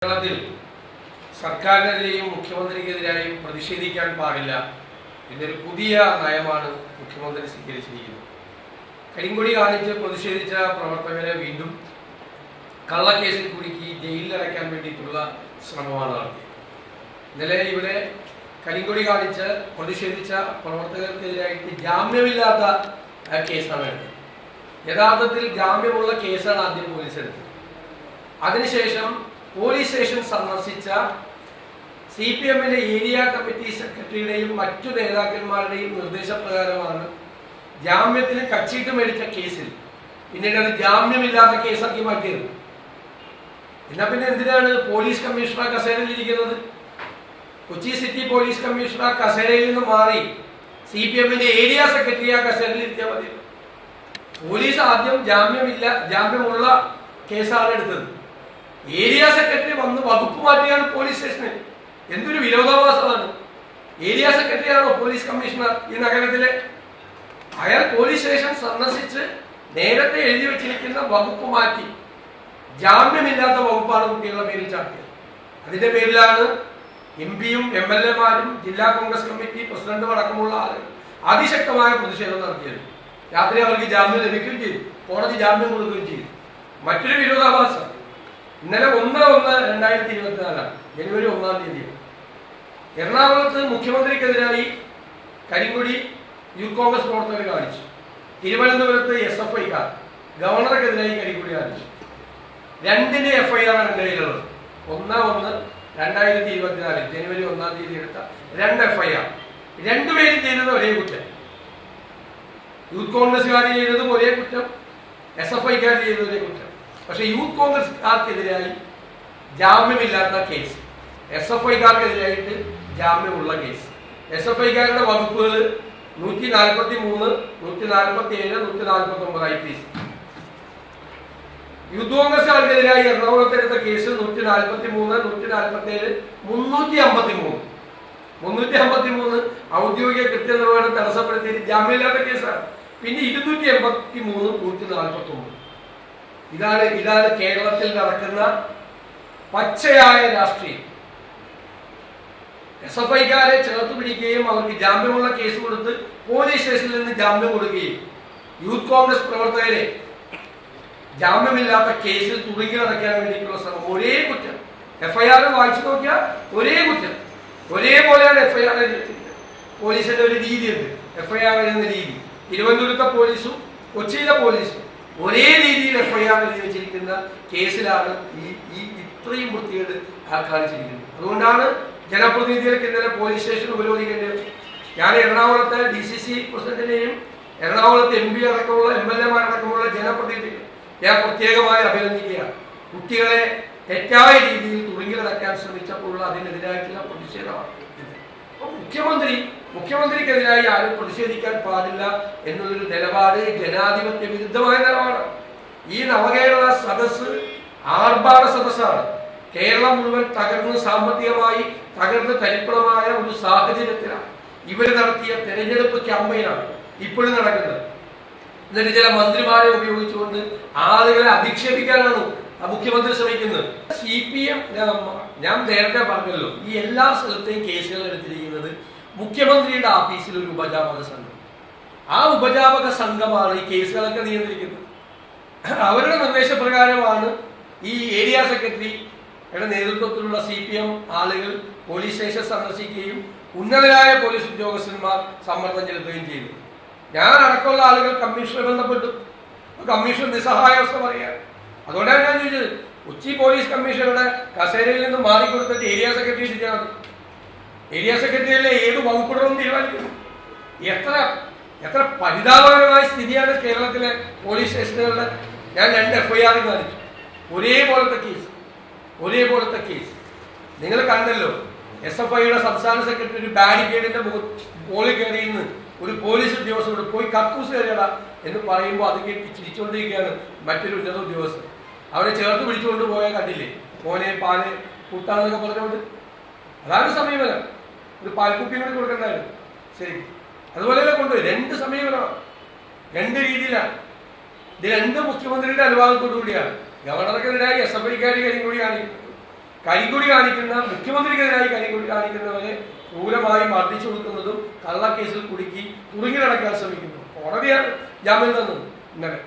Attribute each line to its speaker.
Speaker 1: കേരളത്തിൽ സർക്കാരിനെതിരെയും മുഖ്യമന്ത്രിക്കെതിരായും പ്രതിഷേധിക്കാൻ പാടില്ല എന്നൊരു പുതിയ നയമാണ് മുഖ്യമന്ത്രി സ്വീകരിച്ചിരിക്കുന്നത്. കരിങ്കൊടി കാണിച്ച് പ്രതിഷേധിച്ച പ്രവർത്തകരെ വീണ്ടും കള്ളക്കേസിൽ കുടുക്കി ജയിലിലടയ്ക്കാൻ വേണ്ടിയിട്ടുള്ള ശ്രമമാണ് നടത്തിയത്. ഇന്നലെ ഇവിടെ കരിങ്കൊടി കാണിച്ച് പ്രതിഷേധിച്ച പ്രവർത്തകർക്കെതിരായിട്ട് ജാമ്യമില്ലാത്ത കേസാണ് എടുത്തത്. യഥാർത്ഥത്തിൽ ജാമ്യമുള്ള കേസാണ് ആദ്യം പോലീസ് എടുത്തത്. അതിനുശേഷം പോലീസ് സ്റ്റേഷൻ സന്ദർശിച്ച CPM-ന്റെ ഏരിയ കമ്മിറ്റി സെക്രട്ടറിയുടെയും മറ്റു നേതാക്കന്മാരുടെയും നിർദ്ദേശപ്രകാരമാണ് ജാമ്യത്തിന് കച്ചീട്ട് മേടിച്ച കേസിൽ പിന്നീട് അത് ജാമ്യമില്ലാത്ത കേസാക്കി മാറ്റിയത്. എന്നാ പിന്നെ എന്തിനാണ് പോലീസ് കമ്മീഷണർ കസേരയിൽ ഇരിക്കുന്നത്? കൊച്ചി സിറ്റി പോലീസ് കമ്മീഷണർ കസേരയിൽ നിന്ന് മാറി CPM-ന്റെ ഏരിയ സെക്രട്ടറി ആ കസേരയിൽ ഇരുത്തിയാൽ മതി. പോലീസ് ആദ്യം ജാമ്യമുള്ള കേസാണ് എടുത്തത്. ഏരിയ സെക്രട്ടറി വന്ന് വകുപ്പ് മാറ്റിയാണ് പോലീസ് സ്റ്റേഷനിൽ. എന്തൊരു വിരോധാഭാസമാണ്! ഏരിയ സെക്രട്ടറിയാണോ പോലീസ് കമ്മീഷണർ ഈ നഗരത്തിലെ? അയാൾ പോലീസ് സ്റ്റേഷൻ സന്ദർശിച്ച് നേരത്തെ എഴുതി വെച്ചിരിക്കുന്ന വകുപ്പ് മാറ്റി ജാമ്യമില്ലാത്ത വകുപ്പാണ് കുട്ടികളുടെ പേരിൽ ചാർത്തിയത്. അതിന്റെ പേരിലാണ് MP-യും MLA-മാരും ജില്ലാ കോൺഗ്രസ് കമ്മിറ്റി പ്രസിഡന്റും അടക്കമുള്ള ആളുകൾ അതിശക്തമായ പ്രതിഷേധം നടത്തിയത്. രാത്രി അവർക്ക് ജാമ്യം ലഭിക്കുകയും ചെയ്തു, കോടതി ജാമ്യം കൊടുക്കുകയും ചെയ്തു. മറ്റൊരു വിരോധാഭാസം ഇന്നലെ 1/1/2024 ജനുവരി 1-ാം തീയതി എറണാകുളത്ത് മുഖ്യമന്ത്രിക്കെതിരായി കരിങ്കൊടി യൂത്ത് കോൺഗ്രസ് പ്രവർത്തകർ കാണിച്ചു. തിരുവനന്തപുരത്ത് SFI-ക്കാർ ഗവർണർക്കെതിരായി കരിങ്കൊടി കാണിച്ചു. രണ്ടിന്റെ FIR ആണ് എൻ്റെ കയ്യിലുള്ളത്. 1/1/2024 ജനുവരി 1-ാം തീയതി എടുത്ത 2 FIR. രണ്ടുപേരും ചെയ്തത് ഒരേ കുറ്റം. യൂത്ത് കോൺഗ്രസ്സുകാർ ചെയ്തതും ഒരേ കുറ്റം, SFI-ക്കാർ ചെയ്തത് ഒരേ കുറ്റം. പക്ഷെ യൂത്ത് കോൺഗ്രസ്സുകാർക്കെതിരായി ജാമ്യമില്ലാത്ത കേസ്, SFI-ക്കാർക്കെതിരായിട്ട് ജാമ്യമുള്ള കേസ്. SFI-ക്കാരുടെ വകുപ്പുകൾ 143, 147, 149 IPC. യൂത്ത് കോൺഗ്രസ്സുകാർക്കെതിരായി എറണാകുളത്ത് എടുത്ത കേസ് 143, 147, 353. 353 ഔദ്യോഗിക കൃത്യനിർവഹണം തടസ്സപ്പെടുത്തിയിട്ട് ജാമ്യമില്ലാത്ത കേസാണ്. പിന്നെ 283, 149. ഇതാണ് കേരളത്തിൽ നടക്കുന്ന പച്ചയായ രാഷ്ട്രീയം. SFI-ക്കാരെ ചേർത്ത് പിടിക്കുകയും അവർക്ക് ജാമ്യമുള്ള കേസ് കൊടുത്ത് പോലീസ് സ്റ്റേഷനിൽ നിന്ന് ജാമ്യം കൊടുക്കുകയും യൂത്ത് കോൺഗ്രസ് പ്രവർത്തകരെ ജാമ്യമില്ലാത്ത കേസിൽ തുറുങ്കിലടയ്ക്കാൻ വേണ്ടിയിട്ടുള്ള ശ്രമം. ഒരേ കുറ്റം. FIR വായിച്ചു നോക്കിയാൽ ഒരേ കുറ്റം, ഒരേപോലെയാണ് FIR എഴുതിയിരിക്കുന്നത്. പോലീസിന്റെ ഒരു രീതിയുണ്ട്, FIR എഴുതുന്ന രീതി. തിരുവനന്തപുരത്തെ പോലീസും കൊച്ചിയിലെ പോലീസും ഒരേ രീതിയിൽ FIR എഴുതി വെച്ചിരിക്കുന്ന കേസിലാണ് ഈ ഇത്രയും വൃത്തികേട് കാണിച്ചിരിക്കുന്നത്. അതുകൊണ്ടാണ് ജനപ്രതിനിധികൾക്ക് ഇന്നലെ പോലീസ് സ്റ്റേഷൻ ഉപരോധിക്കേണ്ടത്. ഞാൻ എറണാകുളത്തെ DCC പ്രസിഡന്റിനെയും എറണാകുളത്തെ MP അടക്കമുള്ള MLA-മാരടക്കമുള്ള ജനപ്രതിനിധികൾ ഞാൻ പ്രത്യേകമായി അഭിനന്ദിക്കുകയാണ്. കുട്ടികളെ തെറ്റായ രീതിയിൽ തുറുങ്കിലടക്കാൻ ശ്രമിച്ചപ്പോഴുള്ള അതിനെതിരായിട്ടുള്ള പ്രതിഷേധമാണ്. മുഖ്യമന്ത്രിക്കെതിരായി ആരും പ്രതിഷേധിക്കാൻ പാടില്ല എന്നുള്ളൊരു നിലപാട് ജനാധിപത്യ വിരുദ്ധമായ നിലപാടാണ്. ഈ നവകേരള സദസ്സ് ആർഭാട സദസ്സാണ്. കേരളം മുഴുവൻ തകർന്ന് സാമ്പത്തികമായി തകർന്ന് തരിപ്പണമായ ഒരു സാഹചര്യത്തിലാണ് ഇവർ നടത്തിയ തെരഞ്ഞെടുപ്പ് ക്യാമ്പയിനാണ് ഇപ്പോഴും നടക്കുന്നത്. എന്നിട്ട് ചില മന്ത്രിമാരെ ഉപയോഗിച്ചുകൊണ്ട് ആളുകളെ അധിക്ഷേപിക്കാനാണ് മുഖ്യമന്ത്രി ശ്രമിക്കുന്നത്. CPM ഞാൻ നേരത്തെ പറഞ്ഞല്ലോ, ഈ എല്ലാ സ്ഥലത്തെയും കേസുകൾ എടുത്തിരിക്കുന്നത് മുഖ്യമന്ത്രിയുടെ ഓഫീസിൽ ഒരു ഉപജാപക സംഘം. ആ ഉപജാപക സംഘമാണ് ഈ കേസുകളൊക്കെ നിയന്ത്രിക്കുന്നത്. അവരുടെ നിർദ്ദേശപ്രകാരമാണ് ഈ ഏരിയ സെക്രട്ടറിയുടെ നേതൃത്വത്തിലുള്ള CPM ആളുകൾ പോലീസ് സ്റ്റേഷൻ സന്ദർശിക്കുകയും ഉന്നതരായ പോലീസ് ഉദ്യോഗസ്ഥന്മാർ സമ്മർദ്ദം ചെലുത്തുകയും ചെയ്തു. ഞാൻ അടക്കമുള്ള ആളുകൾ കമ്മീഷണറെ ബന്ധപ്പെട്ടു. കമ്മീഷൻ നിസ്സഹായാവസ്ഥ പറയുകയാണ്. അതുകൊണ്ടാണ് ഞാൻ ചോദിച്ചത്, കൊച്ചി പോലീസ് കമ്മീഷണറുടെ കസേരയിൽ നിന്ന് മാറിക്കൊടുത്തിട്ട് ഏരിയ സെക്രട്ടറി ഇരിച്ചാൽ മതി. ഏരിയ സെക്രട്ടറിയല്ലേ ഏത് വകുപ്പിടണമെന്ന് തീരുമാനിക്കുന്നു. എത്ര പരിതാപകരമായ സ്ഥിതിയാണ് കേരളത്തിലെ പോലീസ് സ്റ്റേഷനുകളുടെ. ഞാൻ 2 FIR കാണിച്ചു. ഒരേപോലത്തെ കേസ് നിങ്ങൾ കണ്ടല്ലോ. SFI-യുടെ സംസ്ഥാന സെക്രട്ടറി ഒരു ബാരിക്കേഡിന്റെ മുകളിൽ കയറിയെന്ന് ഒരു പോലീസ് ഉദ്യോഗസ്ഥരോട് പോയി കക്കൂസ് കയറിയടാ എന്ന് പറയുമ്പോൾ അത് കേട്ടി ചിരിച്ചുകൊണ്ടിരിക്കുകയാണ് മറ്റൊരു ഉന്നത ഉദ്യോഗസ്ഥർ. അവരെ ചേർത്ത് പിടിച്ചുകൊണ്ട് പോയാൽ കണ്ടില്ലേ, മോനെ പാല് കൂട്ടാന്നൊക്കെ പറഞ്ഞുകൊണ്ട്. അതാണ് സമീപനം. ഒരു പാൽക്കുപ്പിയും കൂടി കൊടുക്കണ്ടായിരുന്നു. ശരി, അതുപോലെ കൊണ്ടുപോയി 2 സമീപനമാണ്, 2 രീതിയിലാണ്. ഇത് 2 മുഖ്യമന്ത്രിയുടെ അനുവാദത്തോടു കൂടിയാണ്. ഗവർണർക്കെതിരായി SFI-ക്കാർ കരിങ്കൊടി കാണിക്കുന്നത്. കരിങ്കൊടി കാണിക്കുന്ന മുഖ്യമന്ത്രിക്കെതിരായി കരിങ്കൊടി കാണിക്കുന്നവരെ ക്രൂരമായി മർദ്ദിച്ചു കൊടുക്കുന്നതും കള്ളക്കേസിൽ കുടുക്കി തുറുങ്കിലടക്കാൻ ശ്രമിക്കുന്നു. കോടതിയാണ് ജാമ്യം തന്നത് ഇന്നലെ.